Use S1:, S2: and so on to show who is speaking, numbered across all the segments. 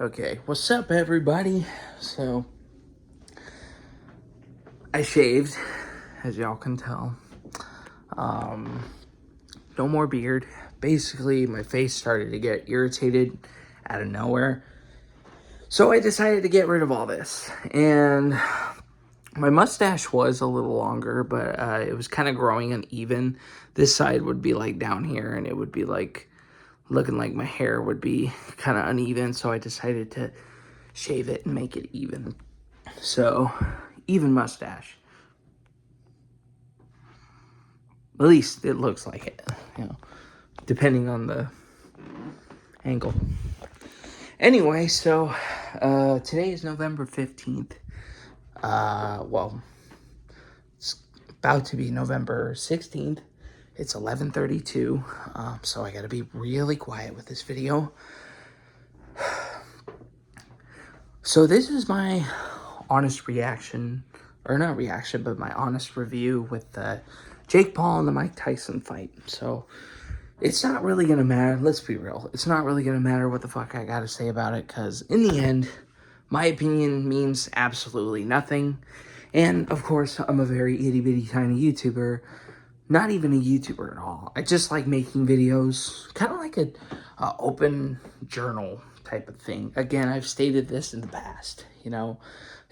S1: Okay, what's up, everybody? So, I shaved, as y'all can tell. No more beard. Basically, my face started to get irritated out of nowhere. So I decided to get rid of all this. And my mustache was a little longer, but it was kind of growing uneven. This side would be like down here, and it would be like looking like my hair would be kind of uneven. So I decided to shave it and make it even. So, even mustache. At least it looks like it, depending on the angle. Anyway, so today is November 15th. Well, it's about to be November 16th. It's 11:32, so I gotta be really quiet with this video. So this is my honest reaction, or not reaction, but my honest review with the Jake Paul and the Mike Tyson fight. So it's not really going to matter. Let's be real. It's not really going to matter what the fuck I got to say about it, because in the end, my opinion means absolutely nothing. And of course, I'm a very itty bitty tiny YouTuber. Not even a YouTuber at all. I just like making videos, kind of like a open journal type of thing. Again, I've stated this in the past,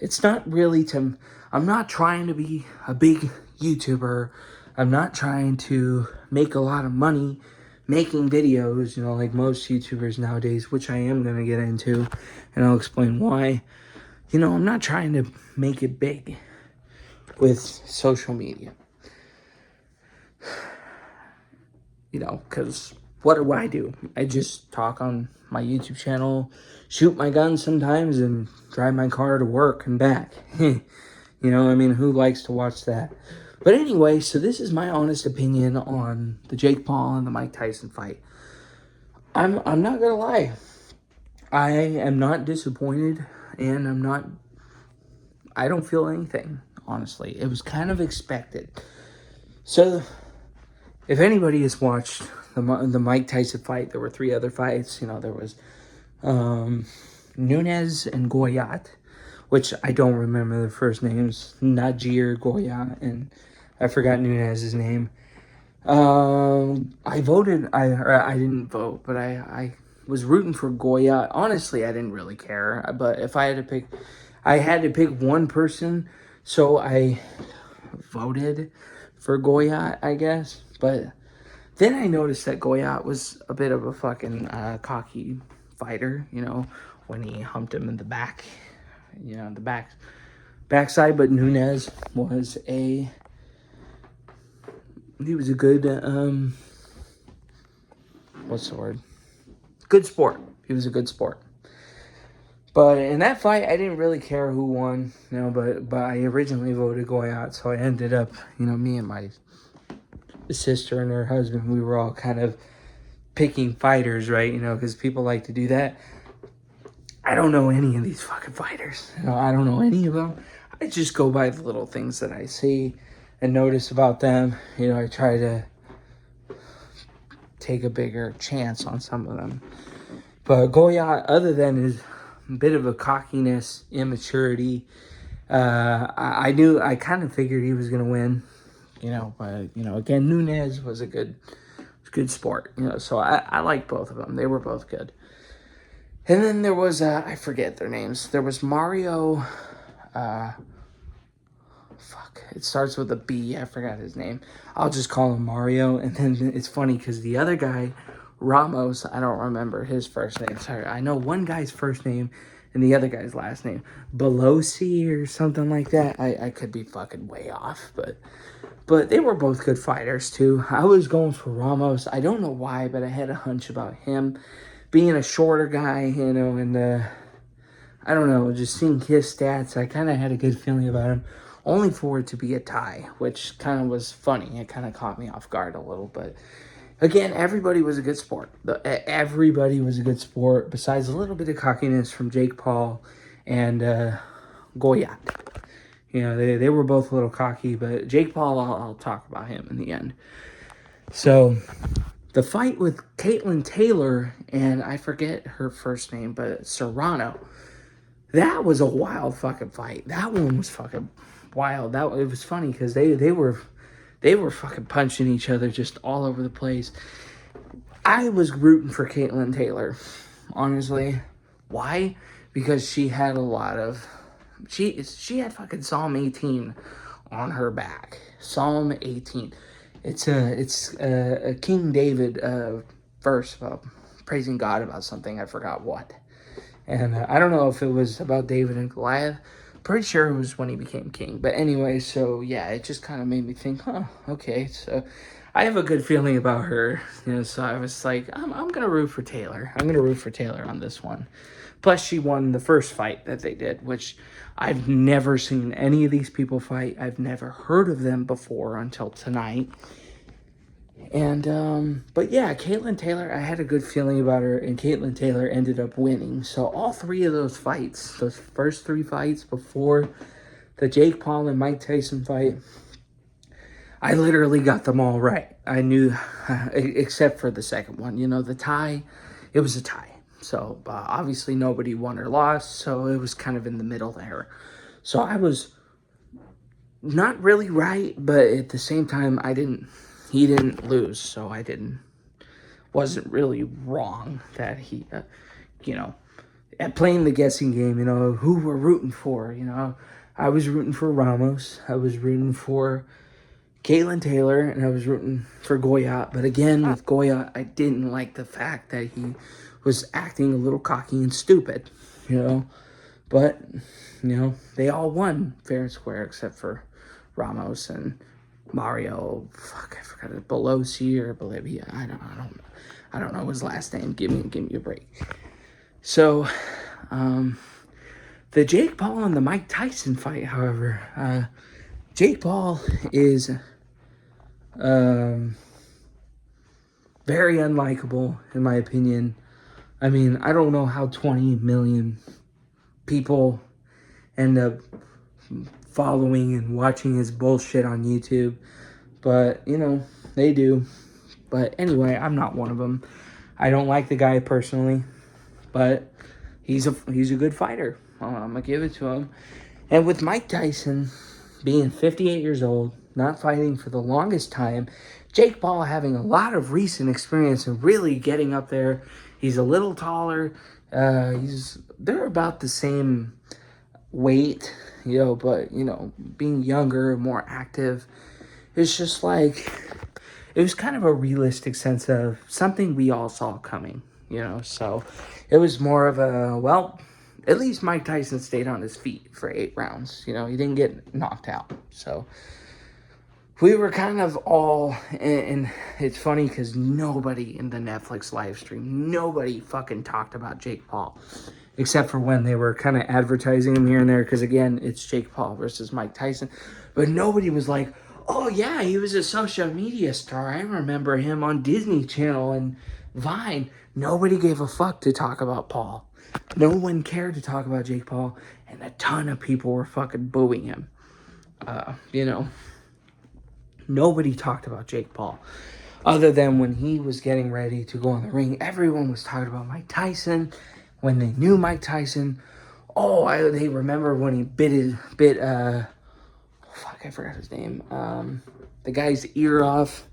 S1: It's not really I'm not trying to be a big YouTuber. I'm not trying to make a lot of money making videos, like most YouTubers nowadays, which I am going to get into, and I'll explain why. I'm not trying to make it big with social media. Because what do? I just talk on my YouTube channel, shoot my gun sometimes, and drive my car to work and back. Who likes to watch that? But anyway, so this is my honest opinion on the Jake Paul and the Mike Tyson fight. I'm not gonna lie. I am not disappointed, and I don't feel anything, honestly. It was kind of expected. So, if anybody has watched the Mike Tyson fight, there were 3 other fights. There was Nunes and Goyat, which I don't remember the first names. Najir Goyat, and I forgot Nunes' name. I didn't vote, but I was rooting for Goyat. Honestly, I didn't really care. But if I had to pick one person, so I voted for Goyat, I guess. But then I noticed that Goyat was a bit of a fucking cocky fighter, when he humped him in the back, the backside. But Nunes was a good, what's the word? Good sport. He was a good sport. But in that fight, I didn't really care who won, but I originally voted Goyat, so I ended up, me and my sister and her husband, we were all kind of picking fighters, right? Because people like to do that. I don't know any of these fucking fighters. I don't know any of them. I just go by the little things that I see and notice about them. I try to take a bigger chance on some of them. But Goyat, other than his bit of a cockiness, immaturity, I kind of figured he was going to win. But, again, Nunes was a good sport, so I like both of them. They were both good. And then there was, I forget their names. There was Mario, it starts with a B. I forgot his name. I'll just call him Mario. And then it's funny because the other guy, Ramos, I don't remember his first name. Sorry, I know one guy's first name and the other guy's last name. Belosi or something like that. I could be fucking way off, but they were both good fighters too. I was going for Ramos. I don't know why, but I had a hunch about him being a shorter guy, and I don't know, just seeing his stats, I kind of had a good feeling about him, only for it to be a tie, which kind of was funny. It kind of caught me off guard a little, but again, everybody was a good sport. Everybody was a good sport, besides a little bit of cockiness from Jake Paul and Goyat. They were both a little cocky, but Jake Paul, I'll talk about him in the end. So, The fight with Caitlin Taylor, and I forget her first name, but Serrano, that was a wild fucking fight. That one was fucking wild. It was funny because they were fucking punching each other just all over the place. I was rooting for Caitlin Taylor, honestly. Why? Because she had a lot of she had fucking Psalm 18 on her back. Psalm 18. It's a King David verse about praising God about something. I forgot what. And I don't know if it was about David and Goliath. Pretty sure it was when he became king. But anyway, so yeah, it just kind of made me think, okay. So I have a good feeling about her. So I was like, I'm going to root for Taylor. I'm going to root for Taylor on this one. Plus, she won the first fight that they did, which I've never seen any of these people fight. I've never heard of them before until tonight. And, but yeah, Caitlin Taylor, I had a good feeling about her, and Caitlin Taylor ended up winning. So all three of those fights, those first three fights before the Jake Paul and Mike Tyson fight, I literally got them all right. I knew, except for the second one, the tie, it was a tie. So obviously nobody won or lost, so it was kind of in the middle there. So I was not really right, but at the same time, he didn't lose, so wasn't really wrong that he, at playing the guessing game, who we're rooting for, I was rooting for Ramos, I was rooting for Caitlin Taylor, and I was rooting for Goyat. But again, with Goyat, I didn't like the fact that he was acting a little cocky and stupid, But, they all won fair and square except for Ramos and Mario. I forgot it. Belosi or Bolivia. I don't know his last name. Give me a break. So, the Jake Paul and the Mike Tyson fight, however, Jake Paul is very unlikable, in my opinion. I mean, I don't know how 20 million people end up following and watching his bullshit on YouTube, but, they do. But anyway, I'm not one of them. I don't like the guy personally, but he's a good fighter. I'm going to give it to him. And with Mike Tyson being 58 years old, not fighting for the longest time, Jake Paul having a lot of recent experience and really getting up there. He's a little taller. They're about the same weight, but, being younger, more active. It's just like, it was kind of a realistic sense of something we all saw coming, So it was more of at least Mike Tyson stayed on his feet for 8 rounds. He didn't get knocked out. So we were kind of all, and it's funny because nobody in the Netflix live stream, nobody fucking talked about Jake Paul, except for when they were kind of advertising him here and there, because again, it's Jake Paul versus Mike Tyson. But nobody was like, oh yeah, he was a social media star. I remember him on Disney Channel and Vine. Nobody gave a fuck to talk about Paul. No one cared to talk about Jake Paul, and a ton of people were fucking booing him. Nobody talked about Jake Paul. Other than when he was getting ready to go in the ring, everyone was talking about Mike Tyson. When they knew Mike Tyson, they remember when he I forgot his name. The guy's ear off.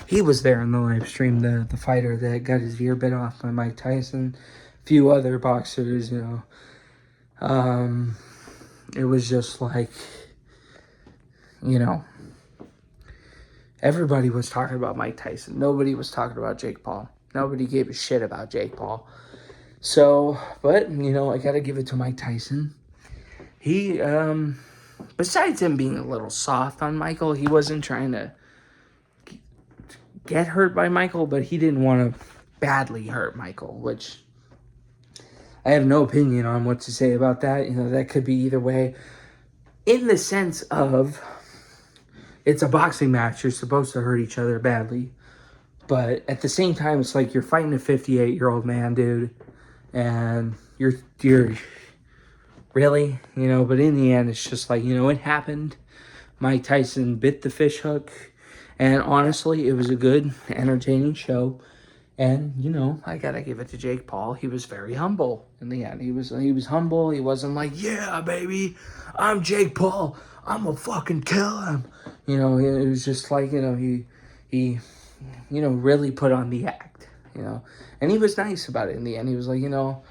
S1: He was there in the live stream, the fighter that got his ear bit off by Mike Tyson. A few other boxers, It was just like, everybody was talking about Mike Tyson. Nobody was talking about Jake Paul. Nobody gave a shit about Jake Paul. So, but, I gotta give it to Mike Tyson. He, besides him being a little soft on Michael, he wasn't trying to get hurt by Michael, but he didn't want to badly hurt Michael, which I have no opinion on what to say about that. That could be either way. In the sense of, it's a boxing match. You're supposed to hurt each other badly. But at the same time, it's like you're fighting a 58-year-old man, dude. And you're really, but in the end, it's just like, it happened. Mike Tyson bit the fish hook. And honestly, it was a good, entertaining show. And, you know, I gotta give it to Jake Paul. He was very humble in the end. He was humble. He wasn't like, yeah, baby, I'm Jake Paul. I'm gonna fucking kill him. You know, it was just like, you know, he, you know, really put on the act, you know. And he was nice about it in the end. He was like, you know,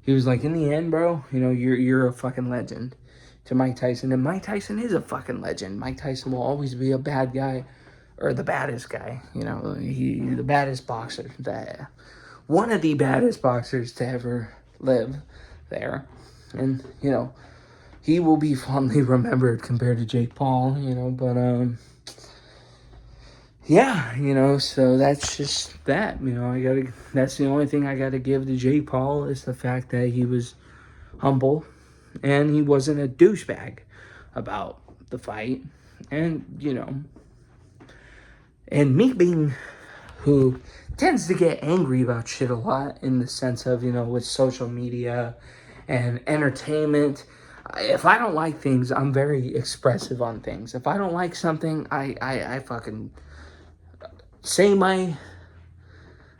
S1: in the end, bro, you know, you're a fucking legend to Mike Tyson. And Mike Tyson is a fucking legend. Mike Tyson will always be a bad guy, or the baddest guy, you know, the baddest boxer, one of the baddest boxers to ever live there. And, you know, he will be fondly remembered compared to Jake Paul, you know, but, yeah, you know, so that's just that, you know, that's the only thing I gotta give to Jake Paul is the fact that he was humble and he wasn't a douchebag about the fight. And, you know, and me being who tends to get angry about shit a lot in the sense of, you know, with social media and entertainment. If I don't like things, I'm very expressive on things. If I don't like something, I fucking say my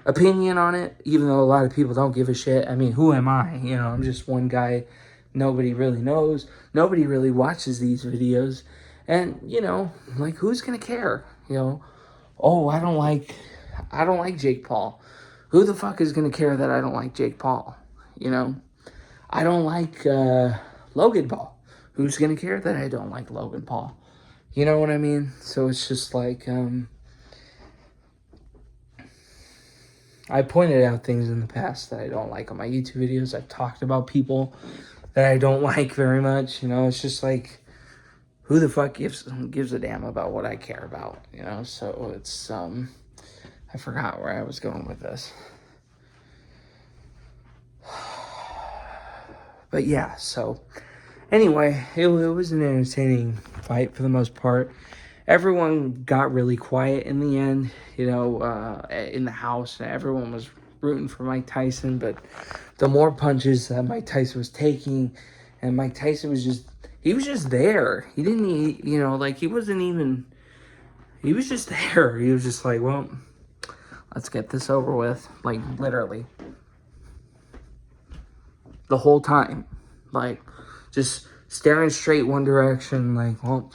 S1: opinion on it, even though a lot of people don't give a shit. I mean, who am I? You know, I'm just one guy nobody really knows. Nobody really watches these videos. And, you know, like, who's gonna care? You know, oh, I don't like Jake Paul. Who the fuck is gonna care that I don't like Jake Paul? You know, I don't like Logan Paul. Who's gonna care that I don't like Logan Paul? You know what I mean? So it's just like, I pointed out things in the past that I don't like on my YouTube videos. I've talked about people that I don't like very much. You know, it's just like, who the fuck gives a damn about what I care about? You know, so it's, I forgot where I was going with this. But yeah, so anyway, it was an entertaining fight for the most part. Everyone got really quiet in the end, you know, in the house. Everyone was rooting for Mike Tyson, but the more punches that Mike Tyson was taking, and Mike Tyson was just there. He didn't, you know, like, he was just there. He was just like, well, let's get this over with. Like, literally. The whole time. Like, just staring straight one direction, like, well,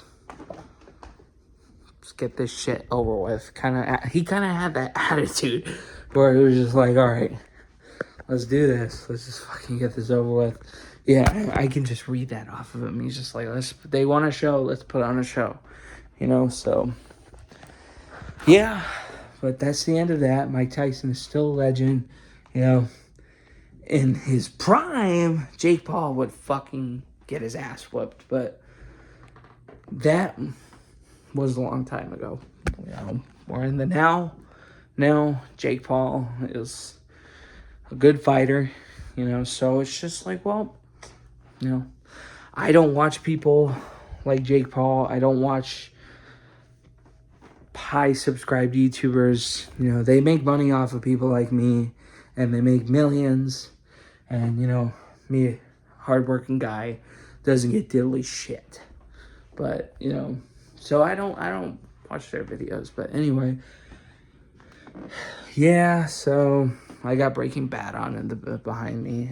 S1: let's get this shit over with. He kind of had that attitude where he was just like, all right, let's do this. Let's just fucking get this over with. Yeah, I can just read that off of him. He's just like, they want a show, let's put on a show. You know, so, yeah, but that's the end of that. Mike Tyson is still a legend. You know, in his prime, Jake Paul would fucking get his ass whooped, but that was a long time ago. You know, we're in the now. Now, Jake Paul is a good fighter, you know, so it's just like, well, you know, I don't watch people like Jake Paul. I don't watch high subscribed YouTubers. You know, they make money off of people like me, and they make millions. And, you know, me, hardworking guy, doesn't get diddly shit. But, you know, so I don't watch their videos. But anyway, yeah, so I got Breaking Bad on in the behind me.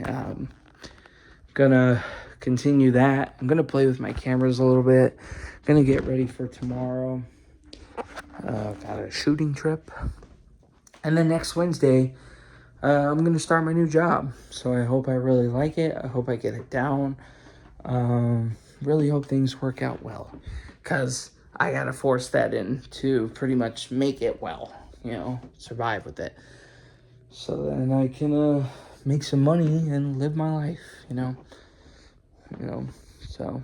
S1: Gonna continue that. I'm gonna play with my cameras a little bit. Gonna get ready for tomorrow. Got a shooting trip. And then next Wednesday, I'm going to start my new job. So I hope I really like it. I hope I get it down. Really hope things work out well. Because I got to force that in to pretty much make it well. You know, survive with it. So then I can make some money and live my life, you know. You know, so.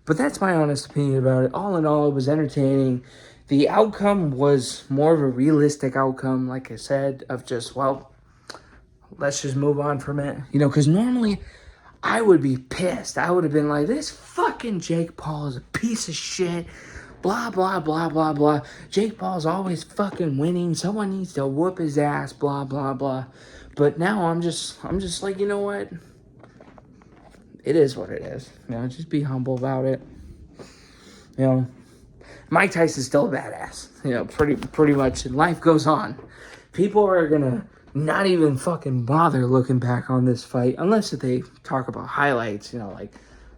S1: But that's my honest opinion about it. All in all, it was entertaining. The outcome was more of a realistic outcome, like I said, of just, well, let's just move on from it. You know, because normally I would be pissed. I would have been like, this fucking Jake Paul is a piece of shit. Blah, blah, blah, blah, blah. Jake Paul's always fucking winning. Someone needs to whoop his ass, blah, blah, blah. But now I'm just like, you know what? It is what it is. You know, just be humble about it. You know, Mike Tyson's still a badass. You know, pretty much. And life goes on. people are gonna not even fucking bother looking back on this fight unless they talk about highlights, you know,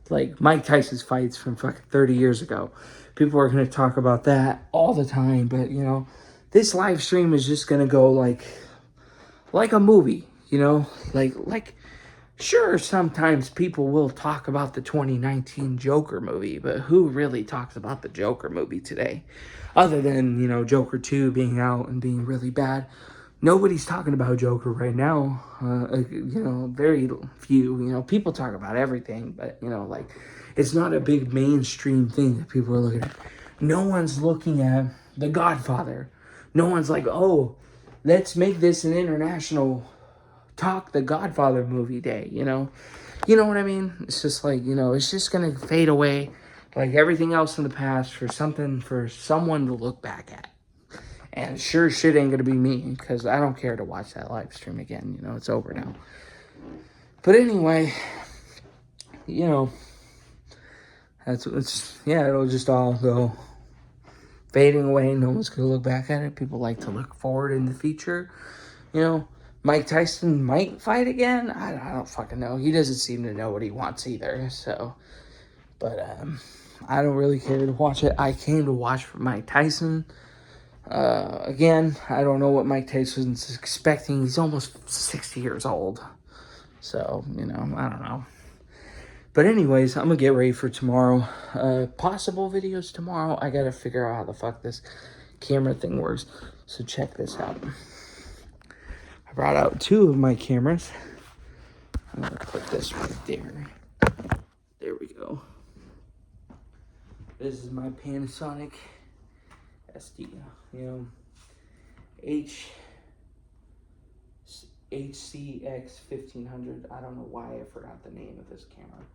S1: like Mike Tyson's fights from fucking 30 years ago. People are gonna talk about that all the time, but you know, this live stream is just gonna go like a movie, you know, like sure, sometimes people will talk about the 2019 Joker movie, but who really talks about the Joker movie today? Other than, you know, Joker 2 being out and being really bad. Nobody's talking about Joker right now. You know, very few. You know, people talk about everything, but, you know, like, it's not a big mainstream thing that people are looking at. No one's looking at The Godfather. No one's like, oh, let's make this an international talk the Godfather movie day, you know? You know what I mean? It's just like, you know, it's just gonna fade away like everything else in the past for someone to look back at. And sure shit ain't gonna be me, because I don't care to watch that live stream again. You know, it's over now. But anyway, you know, it'll just all go fading away. No one's gonna look back at it. People like to look forward in the future. You know, Mike Tyson might fight again. I don't fucking know. He doesn't seem to know what he wants either. So, but I don't really care to watch it. I came to watch for Mike Tyson. Again, I don't know what Mike Tyson's expecting. He's almost 60 years old. So, you know, I don't know. But anyways, I'm going to get ready for tomorrow. Possible videos tomorrow. I got to figure out how the fuck this camera thing works. So check this out. I brought out 2 of my cameras. I'm going to put this right there. There we go. This is my Panasonic SD, you know, HCX 1500. I don't know why I forgot the name of this camera.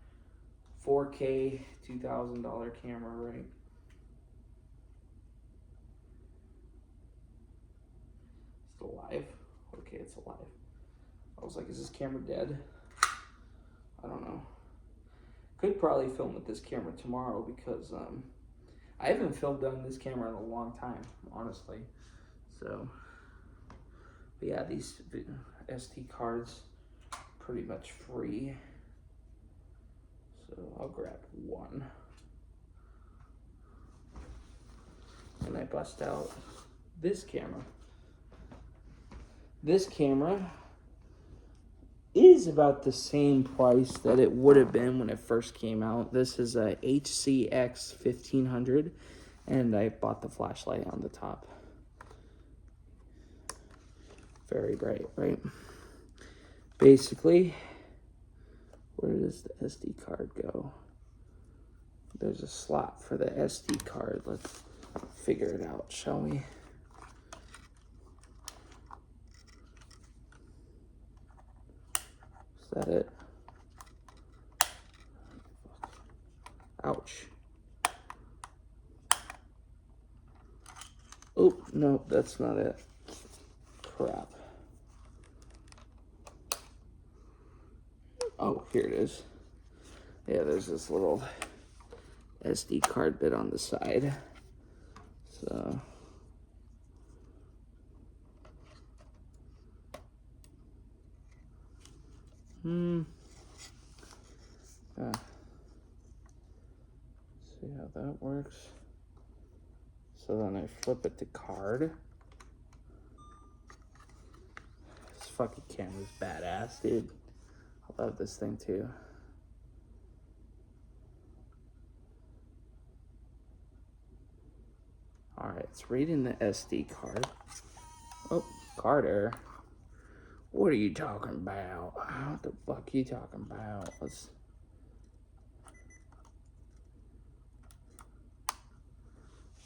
S1: 4K, $2,000 camera, right? It's alive. Okay, it's alive. I was like, is this camera dead? I don't know. Could probably film with this camera tomorrow because I haven't filmed on this camera in a long time, honestly. So, but yeah, these SD cards pretty much free. So I'll grab one. And I bust out this camera. This camera is about the same price that it would have been when it first came out. This is a HCX 1500, and I bought the flashlight on the top. Very bright, right? Basically, where does the SD card go? There's a slot for the SD card. Let's figure it out, shall we? Is that it? Ouch. Oh, no, that's not it. Crap. Oh, here it is. Yeah, there's this little SD card bit on the side. So, see how that works. So then I flip it to card. This fucking camera's badass, dude. I love this thing too. Alright, it's reading the SD card. Oh, card error. What are you talking about? What the fuck are you talking about? Let's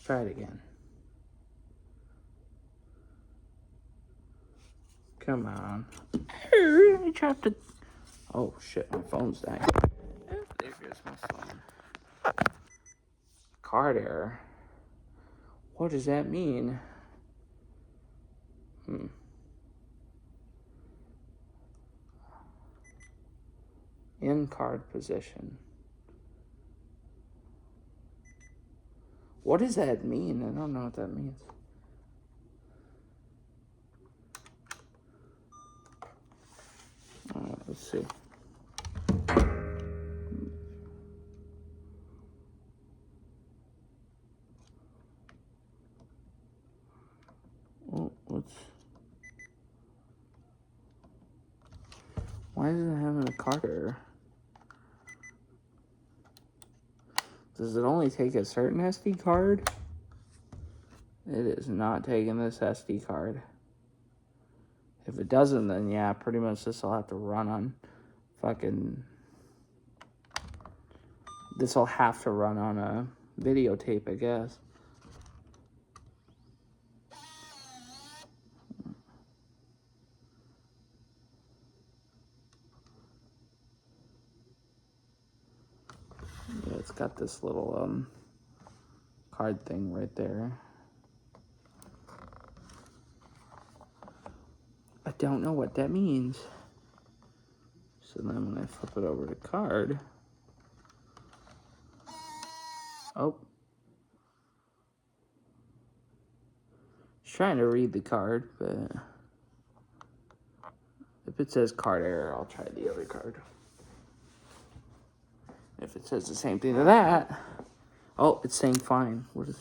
S1: try it again. Come on. I dropped it. Oh shit, my phone's dying. There goes my phone. Card error. What does that mean? In card position. What does that mean? I don't know what that means. Let's see. Oh, why is it having a card error? Does it only take a certain SD card? It is not taking this SD card. If it doesn't, then yeah, pretty much this will have to run on fucking... This will have to run on a videotape, I guess. Yeah, it's got this little card thing right there. I don't know what that means. So then when I flip it over to card... Oh. It's trying to read the card, but... If it says card error, I'll try the other card. If it says the same thing to that... Oh, it's saying fine. What is...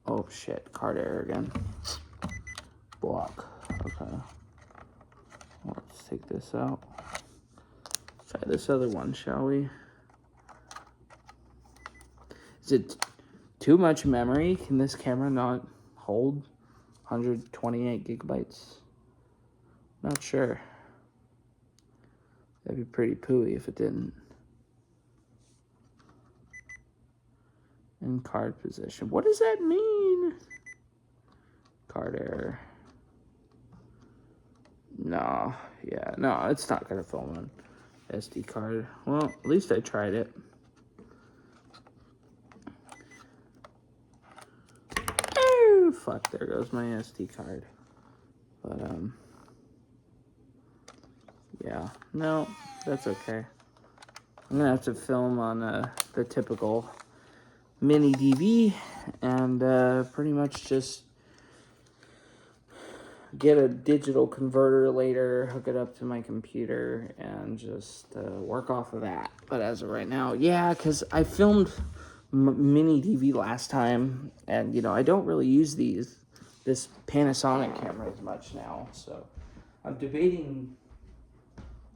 S1: Oh, shit. Card error again. Block. Okay. Let's take this out. Try this other one, shall we? Is it too much memory? Can this camera not hold 128 gigabytes? Not sure. That'd be pretty pooey if it didn't. In card position. What does that mean? Card error. No. Yeah, no, it's not going to film an SD card. Well, at least I tried it. Oh, fuck, there goes my SD card. But, yeah, no, that's okay. I'm going to have to film on the typical mini DV and pretty much just get a digital converter later, hook it up to my computer, and just work off of that. But as of right now, yeah, because I filmed mini DV last time, and, you know, I don't really use this Panasonic camera as much now, so I'm debating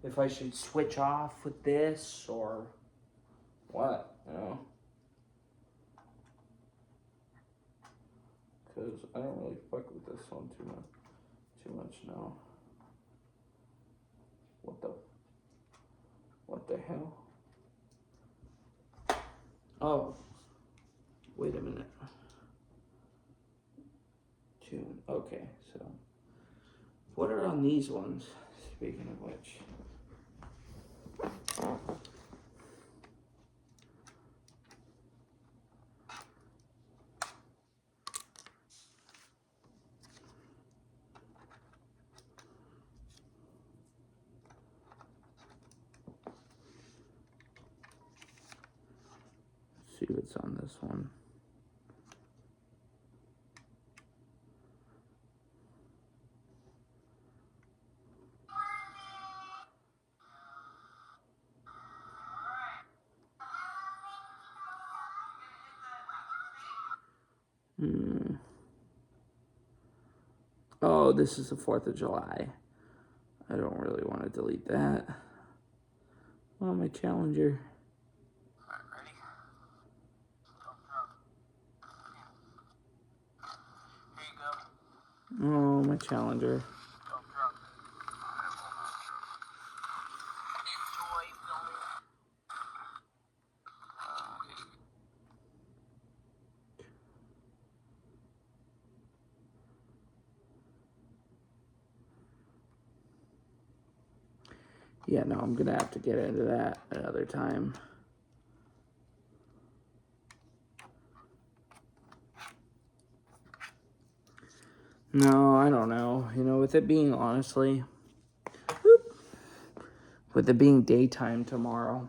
S1: if I should switch off with this or what, you know? Because I don't really fuck with this one too much now. What the hell? Oh, wait a minute. Tune, okay, so what are on these ones, speaking of which? See what's on this one. Oh, this is the 4th of July. I don't really want to delete that. Oh, my Challenger. Oh, my Challenger. Yeah, no, I'm gonna have to get into that another time. No, I don't know. You know, with it being honestly, with it being daytime tomorrow,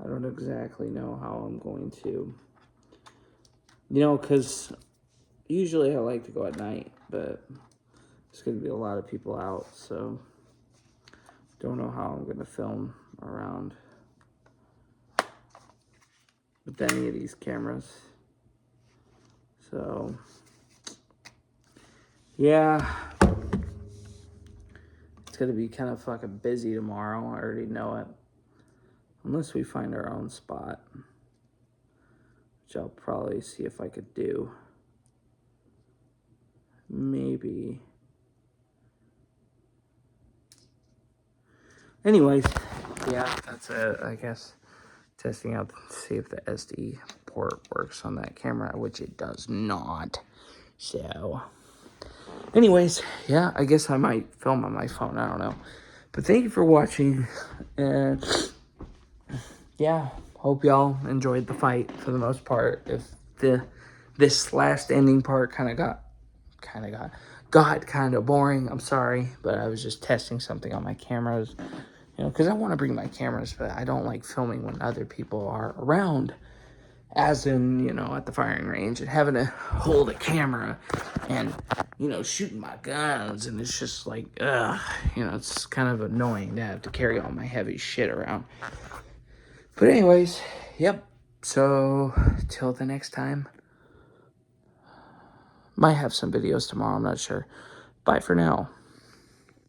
S1: I don't exactly know how I'm going to, you know, because usually I like to go at night, but there's going to be a lot of people out, so Don't know how I'm going to film around with any of these cameras. So, yeah. It's going to be kind of fucking busy tomorrow. I already know it. Unless we find our own spot. Which I'll probably see if I could do. Maybe. Anyways, yeah, that's it, I guess. Testing out to see if the SD port works on that camera, which it does not. So, anyways, yeah, I guess I might film on my phone. I don't know. But thank you for watching. And yeah, hope y'all enjoyed the fight for the most part. If this last ending part kind of got kind of boring, I'm sorry, but I was just testing something on my cameras, you know, because I want to bring my cameras, but I don't like filming when other people are around, as in, you know, at the firing range and having to hold a camera and, you know, shooting my guns, and it's just like, ugh, you know, it's kind of annoying to have to carry all my heavy shit around. But anyways, yep, so till the next time. Might have some videos tomorrow, I'm not sure. Bye for now.